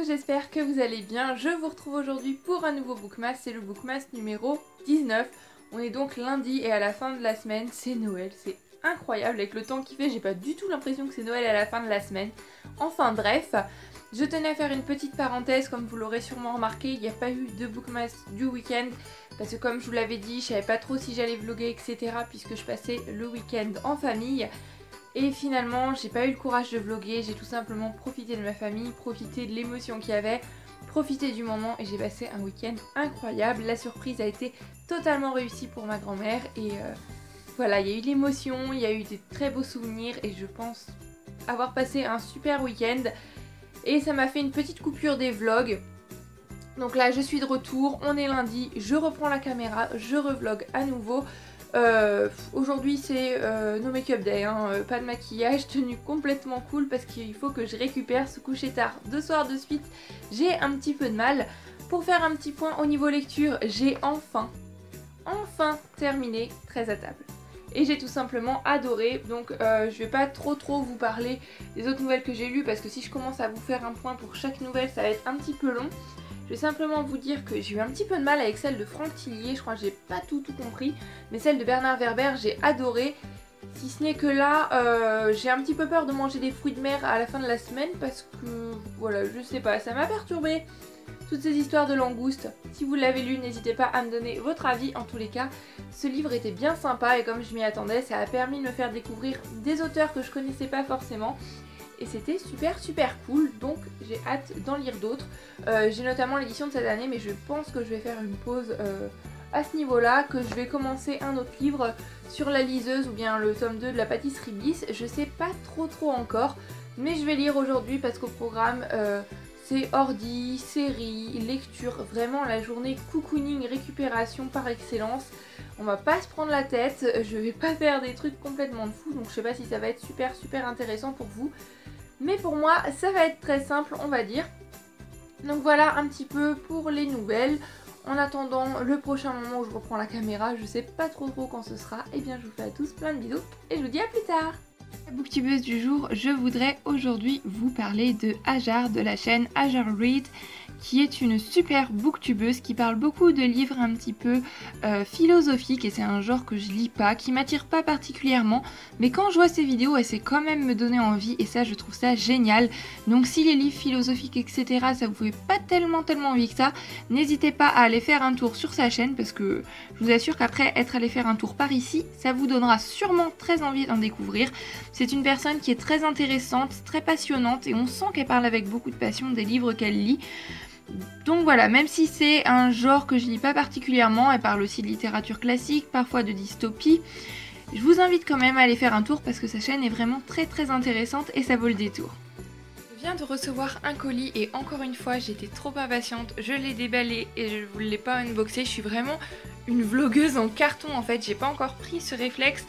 j'espère que vous allez bien. Je vous retrouve aujourd'hui pour un nouveau Bookmas, c'est le Bookmas numéro 19. On est donc lundi et à la fin de la semaine, c'est Noël. C'est incroyable avec le temps qu'il fait, j'ai pas du tout l'impression que c'est Noël à la fin de la semaine. Enfin bref, je tenais à faire une petite parenthèse, comme vous l'aurez sûrement remarqué, il n'y a pas eu de Bookmas du week-end. Parce que comme je vous l'avais dit, je savais pas trop si j'allais vlogger, etc. puisque je passais le week-end en famille. Et finalement, j'ai pas eu le courage de vlogger, j'ai tout simplement profité de ma famille, profité de l'émotion qu'il y avait, profité du moment et j'ai passé un week-end incroyable. La surprise a été totalement réussie pour ma grand-mère et voilà, il y a eu de l'émotion, il y a eu des très beaux souvenirs et je pense avoir passé un super week-end. Et ça m'a fait une petite coupure des vlogs. Donc là, je suis de retour, on est lundi, je reprends la caméra, je revlog à nouveau. Aujourd'hui c'est no make-up day, hein, pas de maquillage, tenue complètement cool parce qu'il faut que je récupère, se coucher tard 2 soirs de suite, j'ai un petit peu de mal. Pour faire un petit point au niveau lecture, j'ai enfin terminé 13 à table. Et j'ai tout simplement adoré, donc je vais pas trop vous parler des autres nouvelles que j'ai lues parce que si je commence à vous faire un point pour chaque nouvelle ça va être un petit peu long. Je vais simplement vous dire que j'ai eu un petit peu de mal avec celle de Franck Tillier, je crois que j'ai pas tout compris, mais celle de Bernard Werber j'ai adoré. Si ce n'est que là, j'ai un petit peu peur de manger des fruits de mer à la fin de la semaine parce que, voilà, je sais pas, ça m'a perturbé toutes ces histoires de langoustes. Si vous l'avez lu, n'hésitez pas à me donner votre avis. En tous les cas, ce livre était bien sympa et comme je m'y attendais, ça a permis de me faire découvrir des auteurs que je connaissais pas forcément. Et c'était super cool, donc j'ai hâte d'en lire d'autres. J'ai notamment l'édition de cette année, mais je pense que je vais faire une pause à ce niveau-là, que je vais commencer un autre livre sur la liseuse ou bien le tome 2 de la pâtisserie Bliss. Je sais pas trop encore, mais je vais lire aujourd'hui parce qu'au programme c'est ordi, série, lecture, vraiment la journée cocooning, récupération par excellence. On va pas se prendre la tête, je vais pas faire des trucs complètement de fou, donc je sais pas si ça va être super intéressant pour vous. Mais pour moi, ça va être très simple, on va dire. Donc voilà un petit peu pour les nouvelles. En attendant le prochain moment où je reprends la caméra, je sais pas trop quand ce sera. Et bien je vous fais à tous plein de bisous et je vous dis à plus tard. La booktubeuse du jour, je voudrais aujourd'hui vous parler de Hajar de la chaîne Hajar Read, qui est une super booktubeuse qui parle beaucoup de livres un petit peu philosophiques et c'est un genre que je lis pas, qui m'attire pas particulièrement, mais quand je vois ses vidéos elle sait quand même me donner envie et ça je trouve ça génial. Donc si les livres philosophiques etc ça vous fait pas tellement envie que ça, n'hésitez pas à aller faire un tour sur sa chaîne parce que je vous assure qu'après être allé faire un tour par ici, ça vous donnera sûrement très envie d'en découvrir. C'est une personne qui est très intéressante, très passionnante et on sent qu'elle parle avec beaucoup de passion des livres qu'elle lit. Donc voilà, même si c'est un genre que je lis pas particulièrement, elle parle aussi de littérature classique, parfois de dystopie, je vous invite quand même à aller faire un tour parce que sa chaîne est vraiment très intéressante et ça vaut le détour. Je viens de recevoir un colis et encore une fois j'étais trop impatiente, je l'ai déballé et je ne vous l'ai pas unboxé, je suis vraiment une vlogueuse en carton en fait, j'ai pas encore pris ce réflexe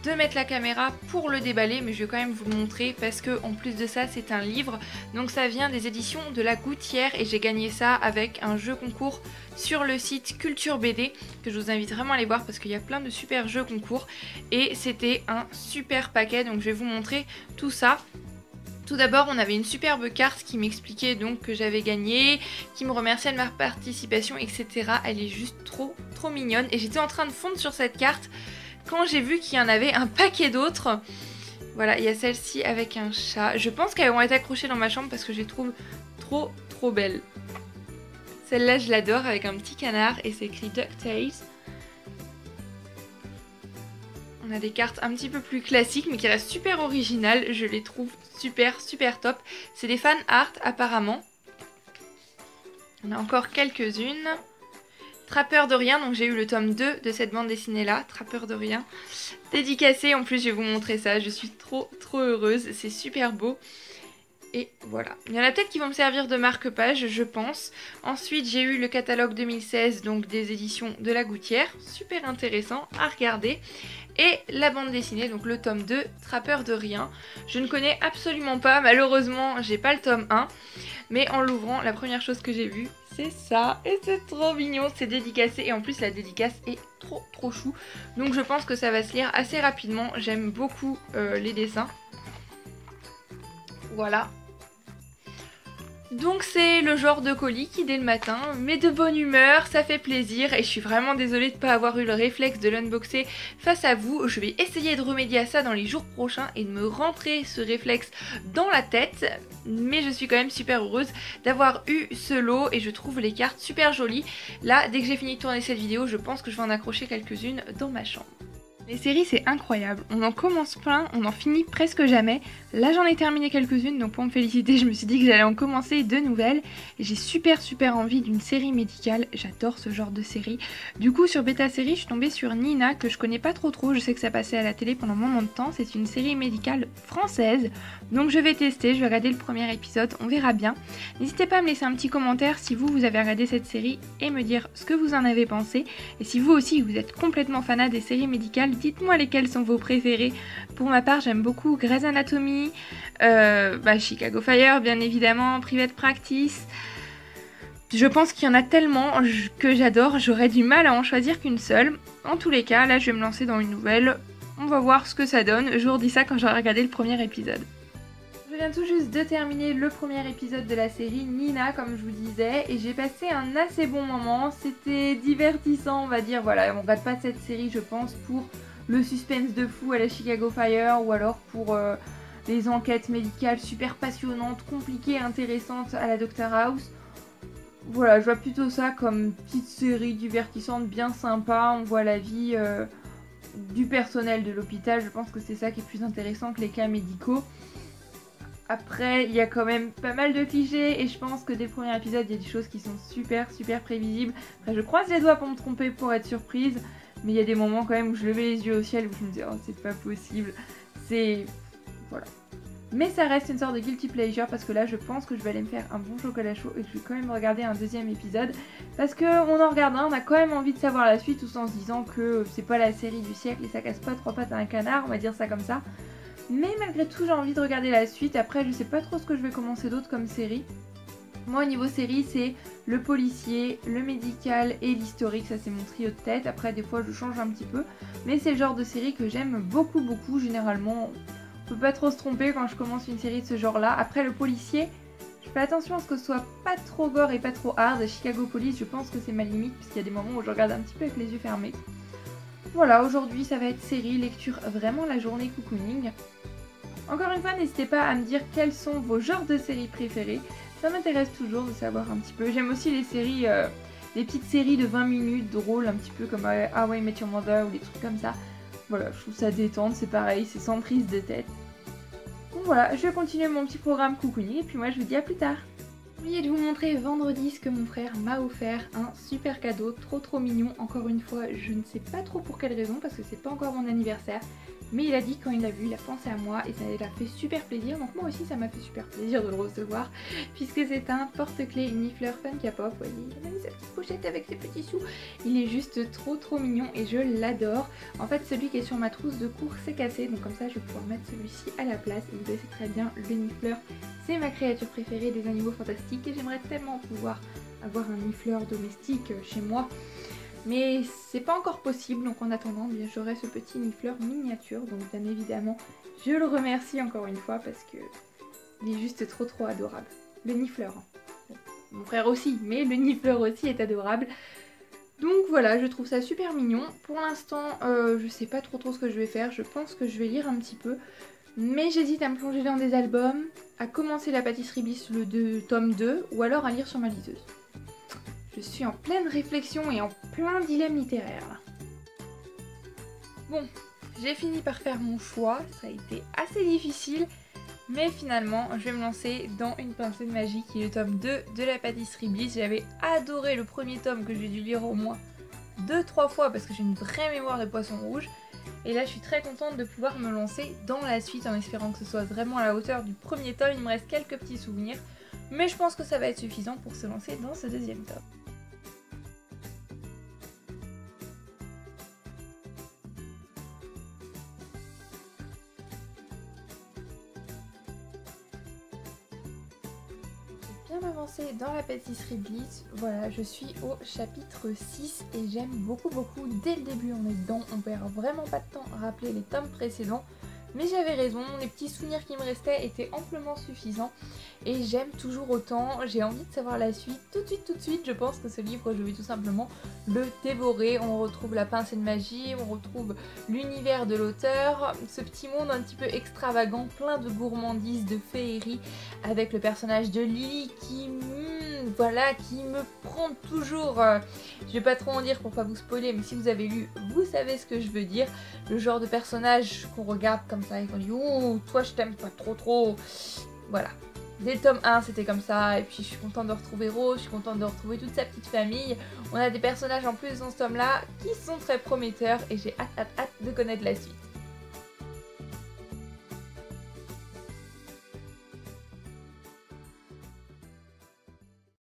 de mettre la caméra pour le déballer mais je vais quand même vous le montrer parce que en plus de ça c'est un livre, donc ça vient des éditions de La Gouttière et j'ai gagné ça avec un jeu concours sur le site Culture BD que je vous invite vraiment à aller voir parce qu'il y a plein de super jeux concours et c'était un super paquet, donc je vais vous montrer tout ça. Tout d'abord, on avait une superbe carte qui m'expliquait donc que j'avais gagné, qui me remerciait de ma participation, etc. Elle est juste trop mignonne. Et j'étais en train de fondre sur cette carte quand j'ai vu qu'il y en avait un paquet d'autres. Voilà, il y a celle-ci avec un chat. Je pense qu'elles vont être accrochées dans ma chambre parce que je les trouve trop belles. Celle-là, je l'adore avec un petit canard et c'est écrit DuckTales. On a des cartes un petit peu plus classiques mais qui restent super originales, je les trouve super top. C'est des fan art apparemment. On a encore quelques-unes. Trappeur de rien, donc j'ai eu le tome 2 de cette bande dessinée là, Trappeur de rien. Dédicacé, en plus je vais vous montrer ça, je suis trop heureuse, c'est super beau. Et voilà. Il y en a peut-être qui vont me servir de marque-page, je pense. Ensuite, j'ai eu le catalogue 2016, donc des éditions de La Gouttière. Super intéressant à regarder. Et la bande dessinée, donc le tome 2, Trappeur de rien. Je ne connais absolument pas, malheureusement, j'ai pas le tome 1. Mais en l'ouvrant, la première chose que j'ai vue, c'est ça. Et c'est trop mignon, c'est dédicacé. Et en plus, la dédicace est trop chou. Donc je pense que ça va se lire assez rapidement. J'aime beaucoup les dessins. Voilà. Donc c'est le genre de colis qui dès le matin met de bonne humeur, ça fait plaisir et je suis vraiment désolée de ne pas avoir eu le réflexe de l'unboxer face à vous. Je vais essayer de remédier à ça dans les jours prochains et de me rentrer ce réflexe dans la tête. Mais je suis quand même super heureuse d'avoir eu ce lot et je trouve les cartes super jolies. Là, dès que j'ai fini de tourner cette vidéo, je pense que je vais en accrocher quelques-unes dans ma chambre. Les séries c'est incroyable, on en commence plein, on en finit presque jamais. Là j'en ai terminé quelques-unes, donc pour me féliciter je me suis dit que j'allais en commencer de nouvelles. J'ai super envie d'une série médicale, j'adore ce genre de série. Du coup sur Beta Série je suis tombée sur Nina que je connais pas trop, je sais que ça passait à la télé pendant un moment de temps. C'est une série médicale française, donc je vais tester, je vais regarder le premier épisode, on verra bien. N'hésitez pas à me laisser un petit commentaire si vous avez regardé cette série et me dire ce que vous en avez pensé. Et si vous aussi vous êtes complètement fanat des séries médicales, dites-moi lesquelles sont vos préférés. Pour ma part, j'aime beaucoup Grey's Anatomy, Chicago Fire, bien évidemment, Private Practice. Je pense qu'il y en a tellement que j'adore, j'aurais du mal à en choisir qu'une seule. En tous les cas, là, je vais me lancer dans une nouvelle. On va voir ce que ça donne. Je vous redis ça quand j'aurai regardé le premier épisode. Je viens tout juste de terminer le premier épisode de la série Nina, comme je vous disais, et j'ai passé un assez bon moment. C'était divertissant, on va dire. Voilà, on regarde pas cette série, je pense, pour le suspense de fou à la Chicago Fire ou alors pour les enquêtes médicales super passionnantes, compliquées, intéressantes à la Dr House. Voilà, je vois plutôt ça comme petite série divertissante, bien sympa. On voit la vie du personnel de l'hôpital. Je pense que c'est ça qui est plus intéressant que les cas médicaux. Après, il y a quand même pas mal de clichés et je pense que dès le premier épisode, il y a des choses qui sont super prévisibles. Après, je croise les doigts pour me tromper, pour être surprise, mais il y a des moments quand même où je levais les yeux au ciel, où je me disais « Oh, c'est pas possible ». C'est... voilà. Mais ça reste une sorte de guilty pleasure parce que là, je pense que je vais aller me faire un bon chocolat chaud et que je vais quand même regarder un deuxième épisode. Parce qu'on en regarde un, on a quand même envie de savoir la suite, tout en se disant que c'est pas la série du siècle et ça casse pas trois pattes à un canard, on va dire ça comme ça. Mais malgré tout j'ai envie de regarder la suite. Après je sais pas trop ce que je vais commencer d'autre comme série. Moi au niveau série c'est le policier, le médical et l'historique. Ça c'est mon trio de tête. Après des fois je change un petit peu. Mais c'est le genre de série que j'aime beaucoup. Généralement on peut pas trop se tromper quand je commence une série de ce genre là. Après le policier, je fais attention à ce que ce soit pas trop gore et pas trop hard. Chicago Police je pense que c'est ma limite puisqu'il y a des moments où je regarde un petit peu avec les yeux fermés. Voilà, aujourd'hui ça va être série, lecture, vraiment la journée cocooning. Encore une fois, n'hésitez pas à me dire quels sont vos genres de séries préférés. Ça m'intéresse toujours de savoir un petit peu. J'aime aussi les séries, les petites séries de 20 minutes drôles, un petit peu comme How I Met Your Mother ou des trucs comme ça. Voilà, je trouve ça détente, c'est pareil, c'est sans prise de tête. Donc voilà, je vais continuer mon petit programme cocooning et puis moi je vous dis à plus tard. J'ai oublié de vous montrer vendredi ce que mon frère m'a offert, un super cadeau, trop mignon. Encore une fois, je ne sais pas trop pour quelle raison parce que c'est pas encore mon anniversaire. Mais il a dit quand il l'a vu, il a pensé à moi et ça lui a fait super plaisir. Donc moi aussi ça m'a fait super plaisir de le recevoir puisque c'est un porte-clés Niffler Funka Pop. Vous voyez, il a mis sa petite pochette avec ses petits sous. Il est juste trop mignon et je l'adore. En fait celui qui est sur ma trousse de cours s'est cassé, donc comme ça je vais pouvoir mettre celui-ci à la place. Et vous savez très bien, le Niffler c'est ma créature préférée des animaux fantastiques et j'aimerais tellement pouvoir avoir un Niffler domestique chez moi. Mais c'est pas encore possible, donc en attendant j'aurai ce petit Niffler miniature. Donc bien évidemment je le remercie encore une fois parce que il est juste trop adorable. Le Niffler, hein. Mon frère aussi, mais le Niffler aussi est adorable. Donc voilà, je trouve ça super mignon. Pour l'instant je sais pas trop ce que je vais faire. Je pense que je vais lire un petit peu. Mais j'hésite à me plonger dans des albums, à commencer la pâtisserie Bliss le tome 2 ou alors à lire sur ma liseuse. Je suis en pleine réflexion et en plein dilemme littéraire. Bon, j'ai fini par faire mon choix, ça a été assez difficile, mais finalement je vais me lancer dans Une pincée de magie qui est le tome 2 de la pâtisserie Bliss. J'avais adoré le premier tome que j'ai dû lire au moins 2-3 fois parce que j'ai une vraie mémoire de poisson rouge. Et là je suis très contente de pouvoir me lancer dans la suite en espérant que ce soit vraiment à la hauteur du premier tome. Il me reste quelques petits souvenirs, mais je pense que ça va être suffisant pour se lancer dans ce deuxième tome. Bien avancé dans la pâtisserie Bliss, voilà, je suis au chapitre 6 et j'aime beaucoup. Dès le début on est dedans, on perd vraiment pas de temps à rappeler les tomes précédents. Mais j'avais raison, les petits souvenirs qui me restaient étaient amplement suffisants et j'aime toujours autant, j'ai envie de savoir la suite. Tout de suite, je pense que ce livre, je vais tout simplement le dévorer. On retrouve la pincée de magie, on retrouve l'univers de l'auteur, ce petit monde un petit peu extravagant, plein de gourmandises, de féerie, avec le personnage de Lily qui, voilà, qui me prend toujours. Je vais pas trop en dire pour pas vous spoiler, mais si vous avez lu, vous savez ce que je veux dire. Le genre de personnage qu'on regarde comme ça et qu'on dit « Ouh, toi je t'aime pas trop ». Voilà. Dès le tome 1, c'était comme ça, et puis je suis contente de retrouver Rose, je suis contente de retrouver toute sa petite famille. On a des personnages en plus dans ce tome-là qui sont très prometteurs, et j'ai hâte de connaître la suite.